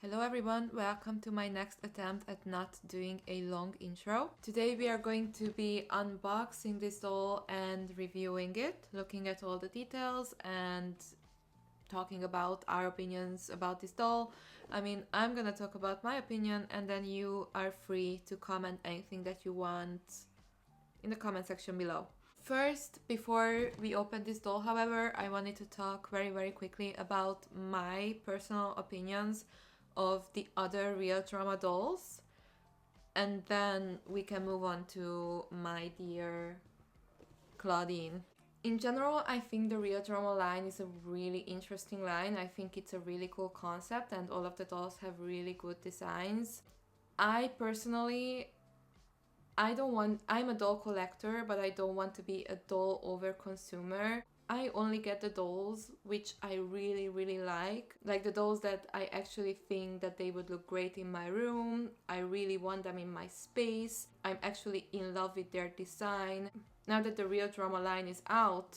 Hello everyone, welcome to my next attempt at not doing a long intro. Today we are going to be unboxing this doll and reviewing it, looking at all the details and talking about our opinions about this doll. I'm gonna talk about my opinion and then you are free to comment anything that you want in the comment section below. First, before we open this doll, however, I wanted to talk very quickly about my personal opinions of the other Real Drama dolls, and then we can move on to my dear Claudine. In general, I think the Real Drama line is a really interesting line. I think it's a really cool concept and all of the dolls have really good designs. I'm a doll collector, but I don't want to be a doll over consumer. I only get the dolls which I really like the dolls that I actually think that they would look great in my room. I really want them in my space. I'm actually in love with their design. Now that the Real Drama line is out,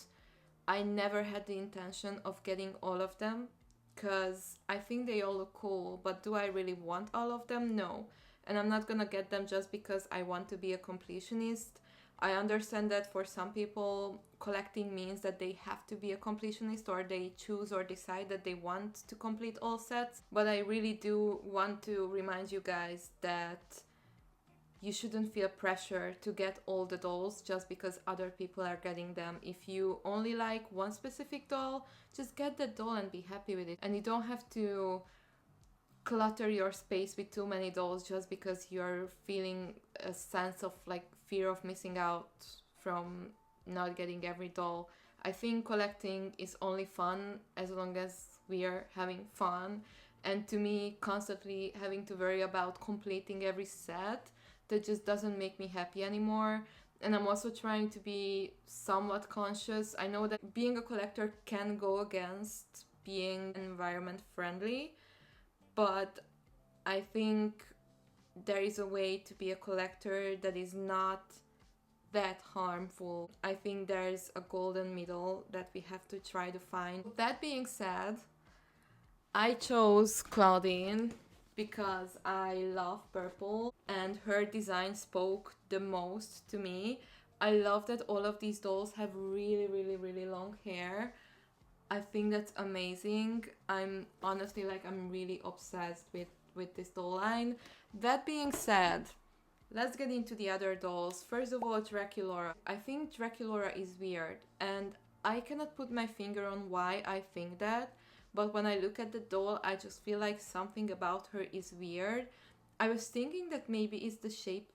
I never had the intention of getting all of them because I think they all look cool, but do I really want all of them? No. And I'm not gonna get them just because I want to be a completionist. I understand that for some people, collecting means that they have to be a completionist or they choose or decide that they want to complete all sets. But I really do want to remind you guys that you shouldn't feel pressure to get all the dolls just because other people are getting them. If you only like one specific doll, just get the doll and be happy with it. And you don't have to clutter your space with too many dolls just because you're feeling a sense of fear of missing out from not getting every doll. I think collecting is only fun as long as we are having fun, and to me constantly having to worry about completing every set, that just doesn't make me happy anymore. And I'm also trying to be somewhat conscious. I know that being a collector can go against being environment friendly, but I think there is a way to be a collector that is not that harmful. I think there's a golden middle that we have to try to find. That being said, I chose Claudine because I love purple and her design spoke the most to me. I love that all of these dolls have really long hair. I think that's amazing. I'm honestly I'm really obsessed with this doll line. That being said, let's get into the other dolls. First of all, Draculaura. I think Draculaura is weird and I cannot put my finger on why I think that, but when I look at the doll, I just feel like something about her is weird. I was thinking that maybe it's the shape.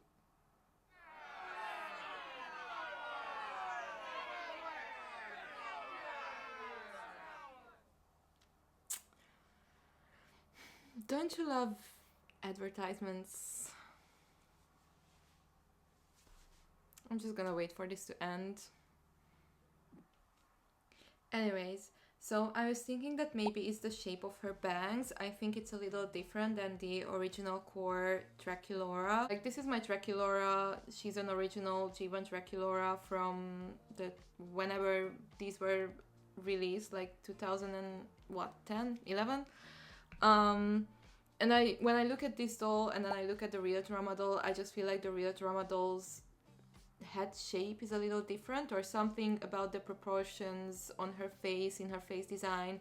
Don't you love advertisements? I'm just gonna wait for this to end. Anyways, so I was thinking that maybe it's the shape of her bangs. I think it's a little different than the original core Draculaura. This is my Draculaura. She's an original G1 Draculaura from whenever these were released, 2000 and what, 10, 11? And when I look at this doll and then I look at the Real Drama doll, I just feel like the Real Drama doll's head shape is a little different, or something about the proportions on her face, in her face design,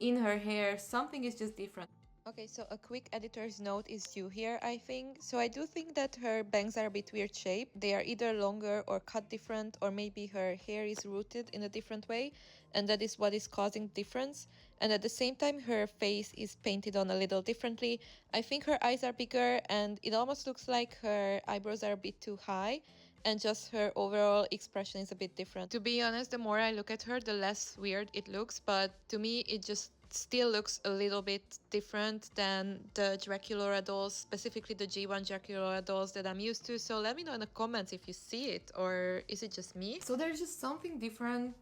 in her hair, something is just different. Okay, so a quick editor's note is due here, I think. So I do think that her bangs are a bit weird shape. They are either longer or cut different, or maybe her hair is rooted in a different way, and that is what is causing difference. And at the same time, her face is painted on a little differently. I think her eyes are bigger, and it almost looks like her eyebrows are a bit too high, and just her overall expression is a bit different. To be honest, the more I look at her, the less weird it looks, but to me it just still looks a little bit different than the Draculaura dolls, specifically the G1 Draculaura dolls that I'm used to. So let me know in the comments if you see it, or is it just me? So there's just something different.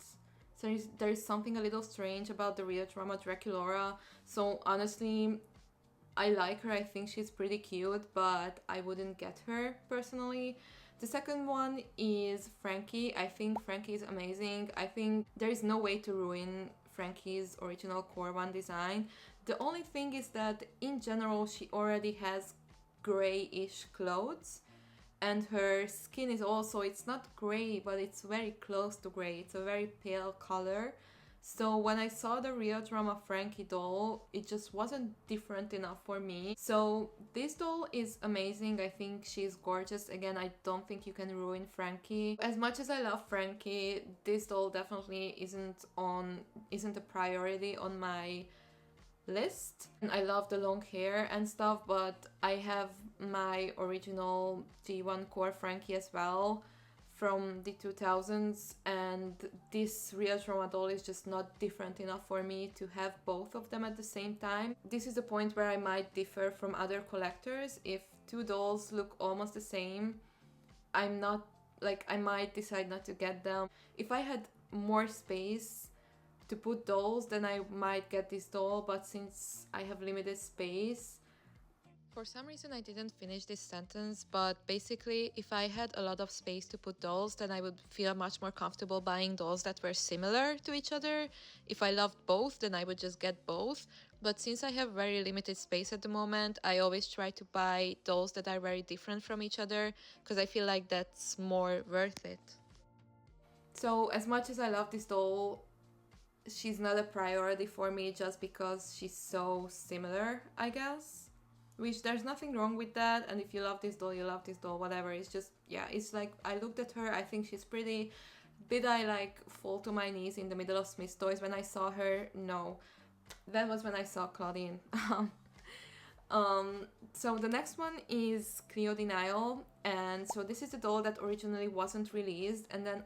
So there's something a little strange about the Real Drama Draculaura. So honestly, I like her. I think she's pretty cute, but I wouldn't get her personally. The second one is Frankie. I think Frankie is amazing. I think there is no way to ruin Frankie's original core one design. The only thing is that in general she already has grayish clothes, and her skin is also, it's not gray, but it's very close to gray. It's a very pale color. So when I saw the Real Drama Frankie doll, it just wasn't different enough for me. So this doll is amazing. I think she's gorgeous. Again, I don't think you can ruin Frankie. As much as I love Frankie, this doll definitely isn't a priority on my list. And I love the long hair and stuff, but I have my original G1 Core Frankie as well from the 2000s, and this Real Drama doll is just not different enough for me to have both of them at the same time. This is a point where I might differ from other collectors. If two dolls look almost the same, I'm not, like, I might decide not to get them. If I had more space to put dolls, then I might get this doll, but since I have limited space, for some reason I didn't finish this sentence, but basically if I had a lot of space to put dolls, then I would feel much more comfortable buying dolls that were similar to each other. If I loved both, then I would just get both. But since I have very limited space at the moment, I always try to buy dolls that are very different from each other, because I feel like that's more worth it. So as much as I love this doll, she's not a priority for me just because she's so similar, I guess. Which, there's nothing wrong with that, and if you love this doll, you love this doll, whatever. It's just, yeah, it's like, I looked at her, I think she's pretty. Did I like fall to my knees in the middle of Smyths Toys when I saw her? No. That was when I saw Claudine. So the next one is Cleo Denial, and so this is a doll that originally wasn't released, and then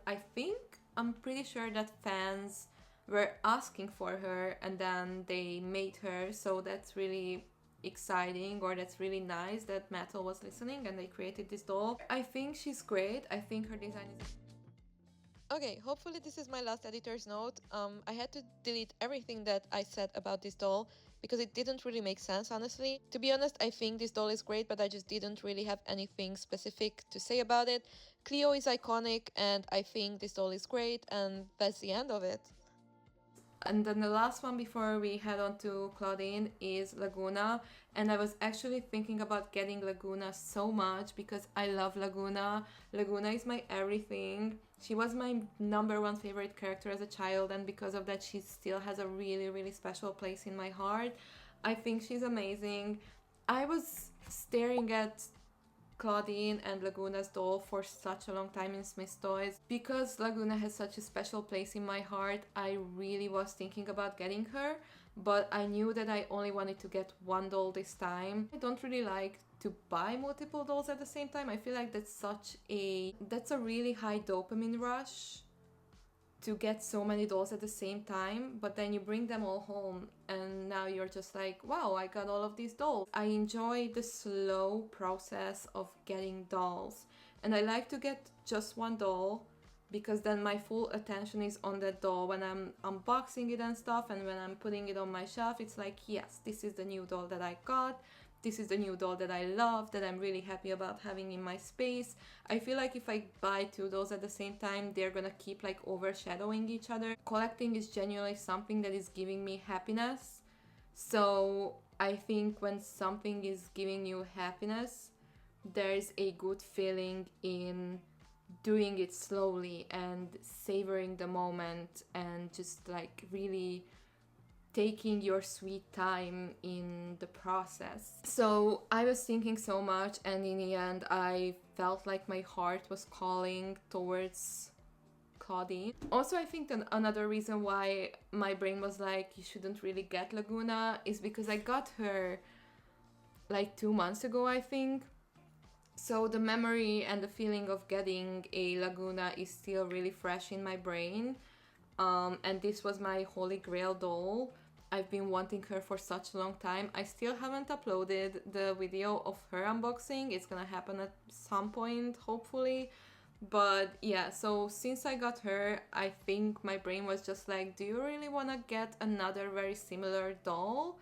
I'm pretty sure that fans were asking for her, and then they made her, so that's really exciting, or that's really nice that Mattel was listening and they created this doll. I think she's great. I think her design is... Okay, hopefully this is my last editor's note. I had to delete everything that I said about this doll because it didn't really make sense, honestly. To be honest, I think this doll is great, but I just didn't really have anything specific to say about it. Cleo is iconic, and I think this doll is great, and that's the end of it. And then the last one before we head on to Claudine is Laguna, and I was actually thinking about getting Laguna so much because I love Laguna. Laguna is my everything. She was my #1 favorite character as a child, and because of that she still has a really, really special place in my heart. I think she's amazing. I was staring at Claudine and Laguna's doll for such a long time in Smyths Toys. Because Laguna has such a special place in my heart, I really was thinking about getting her, but I knew that I only wanted to get one doll this time. I don't really like to buy multiple dolls at the same time. I feel like that's a really high dopamine rush to get so many dolls at the same time, but then you bring them all home and now you're just like, wow, I got all of these dolls. I enjoy the slow process of getting dolls, and I like to get just one doll because then my full attention is on that doll when I'm unboxing it and stuff, and when I'm putting it on my shelf, it's like, yes, this is the new doll that I got. This is the new doll that I love, that I'm really happy about having in my space. I feel like if I buy two dolls at the same time, they're gonna keep like overshadowing each other. Collecting is genuinely something that is giving me happiness. So I think when something is giving you happiness, there's a good feeling in doing it slowly and savoring the moment and just like really taking your sweet time in the process. So I was thinking so much, and in the end I felt like my heart was calling towards Claudine. Also, I think that another reason why my brain was like, you shouldn't really get Laguna, is because I got her like 2 months ago, I think. So the memory and the feeling of getting a Laguna is still really fresh in my brain. And this was my holy grail doll. I've been wanting her for such a long time. I still haven't uploaded the video of her unboxing. It's gonna happen at some point, hopefully. But yeah, so since I got her, I think my brain was just like, do you really want to get another very similar doll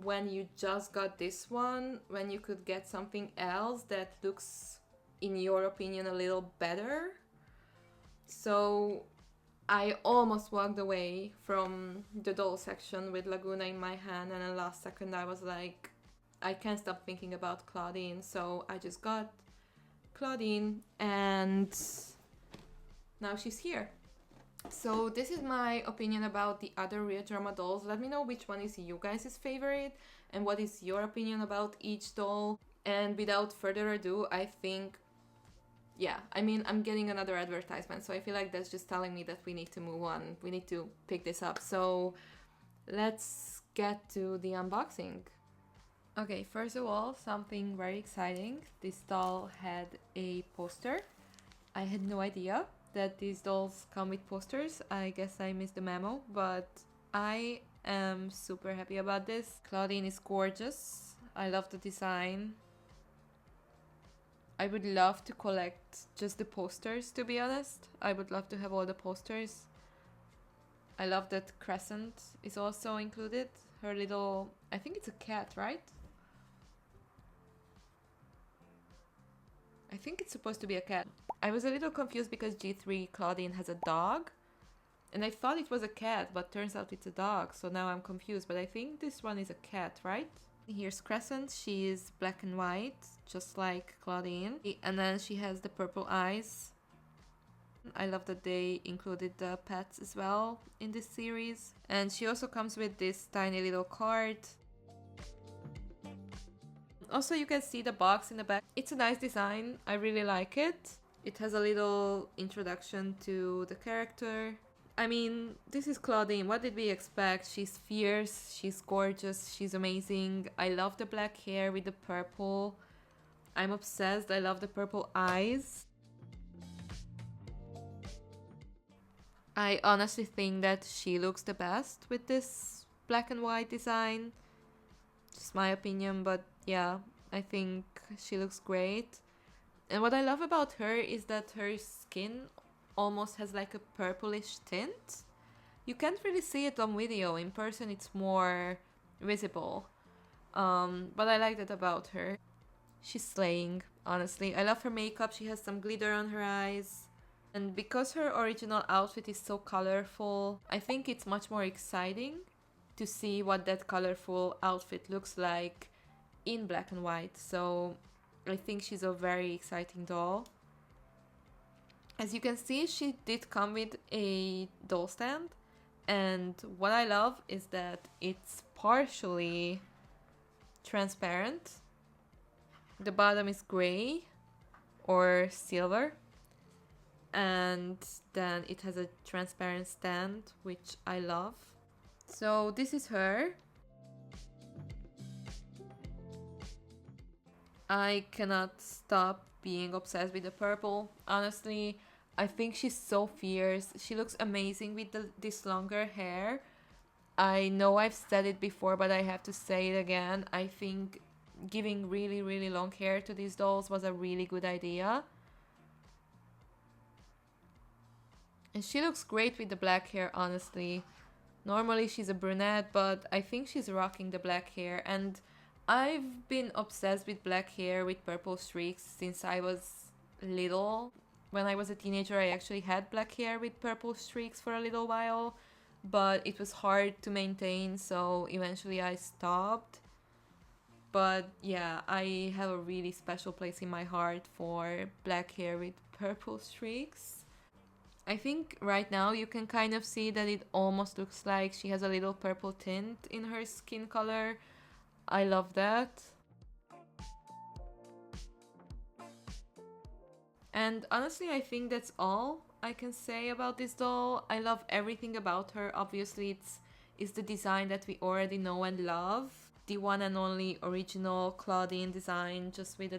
when you just got this one, when you could get something else that looks, in your opinion, a little better? So I almost walked away from the doll section with Laguna in my hand, and at the last second I was like, I can't stop thinking about Claudine, so I just got Claudine, and now she's here. So this is my opinion about the other Real Drama dolls. Let me know which one is you guys' favorite and what is your opinion about each doll. And without further ado, I think, yeah, I mean, I'm getting another advertisement, so I feel like that's just telling me that we need to move on. We need to pick this up. So let's get to the unboxing. Okay, first of all, something very exciting. This doll had a poster. I had no idea that these dolls come with posters. I guess I missed the memo, but I am super happy about this. Claudine is gorgeous. I love the design. I would love to collect just the posters, to be honest. I would love to have all the posters. I love that Crescent is also included. Her little, I think it's a cat, right? I think it's supposed to be a cat. I was a little confused because G3 Claudine has a dog. And I thought it was a cat, but turns out it's a dog. So now I'm confused. But I think this one is a cat, right? Here's Crescent. She is black and white, just like Claudine. And then she has the purple eyes. I love that they included the pets as well in this series. And she also comes with this tiny little card. Also, you can see the box in the back. It's a nice design. I really like it. It has a little introduction to the character. I mean, this is Claudine. What did we expect? She's fierce, she's gorgeous, she's amazing. I love the black hair with the purple. I'm obsessed. I love the purple eyes. I honestly think that she looks the best with this black and white design. Just my opinion, but yeah, I think she looks great. And what I love about her is that her skin almost has like a purplish tint. You can't really see it on video. In person it's more visible. But I like that about her. She's slaying, honestly. I love her makeup. She has some glitter on her eyes. And because her original outfit is so colorful, I think it's much more exciting to see what that colorful outfit looks like in black and white. So I think she's a very exciting doll. As you can see, she did come with a doll stand, and what I love is that it's partially transparent. The bottom is gray or silver, and then it has a transparent stand, which I love. So this is her. I cannot stop being obsessed with the purple. Honestly, I think she's so fierce. She looks amazing with this longer hair. I know I've said it before, but I have to say it again. I think giving really, really long hair to these dolls was a really good idea. And she looks great with the black hair, honestly. Normally she's a brunette, but I think she's rocking the black hair. And I've been obsessed with black hair with purple streaks since I was little. When I was a teenager, I actually had black hair with purple streaks for a little while, but it was hard to maintain, so eventually I stopped. But yeah, I have a really special place in my heart for black hair with purple streaks. I think right now you can kind of see that it almost looks like she has a little purple tint in her skin color. I love that. And honestly, I think that's all I can say about this doll. I love everything about her. Obviously, it's the design that we already know and love. The one and only original Claudine design, just with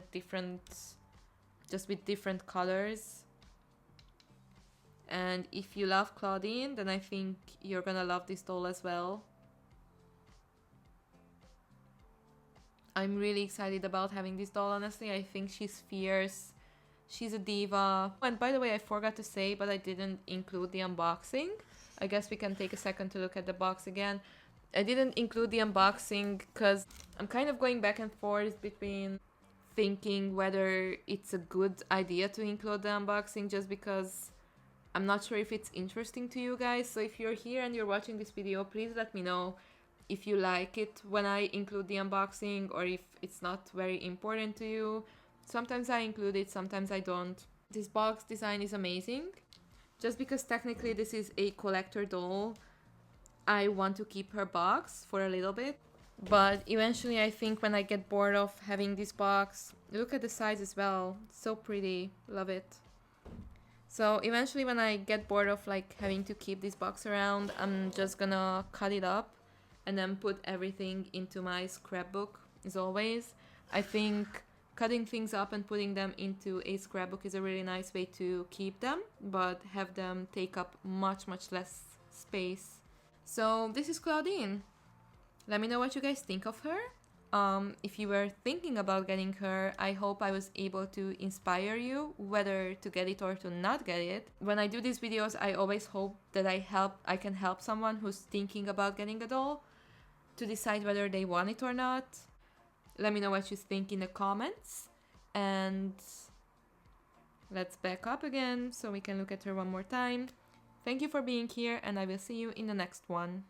different colors. And if you love Claudine, then I think you're gonna love this doll as well. I'm really excited about having this doll, honestly. I think she's fierce. She's a diva. And by the way, I forgot to say, but I didn't include the unboxing. I guess we can take a second to look at the box again. I didn't include the unboxing because I'm kind of going back and forth between thinking whether it's a good idea to include the unboxing just because I'm not sure if it's interesting to you guys, so if you're here and you're watching this video, please let me know if you like it when I include the unboxing, or if it's not very important to you. Sometimes I include it, sometimes I don't. This box design is amazing. Just because technically this is a collector doll, I want to keep her box for a little bit. But eventually I think when I get bored of having this box, look at the size as well, so pretty, love it. So eventually when I get bored of like having to keep this box around, I'm just gonna cut it up and then put everything into my scrapbook as always. I think cutting things up and putting them into a scrapbook is a really nice way to keep them, but have them take up much less space. So this is Claudine. Let me know what you guys think of her. If you were thinking about getting her, I hope I was able to inspire you whether to get it or to not get it. When I do these videos, I always hope that I can help someone who's thinking about getting a doll to decide whether they want it or not. Let me know what you think in the comments, and let's back up again so we can look at her one more time. Thank you for being here, and I will see you in the next one.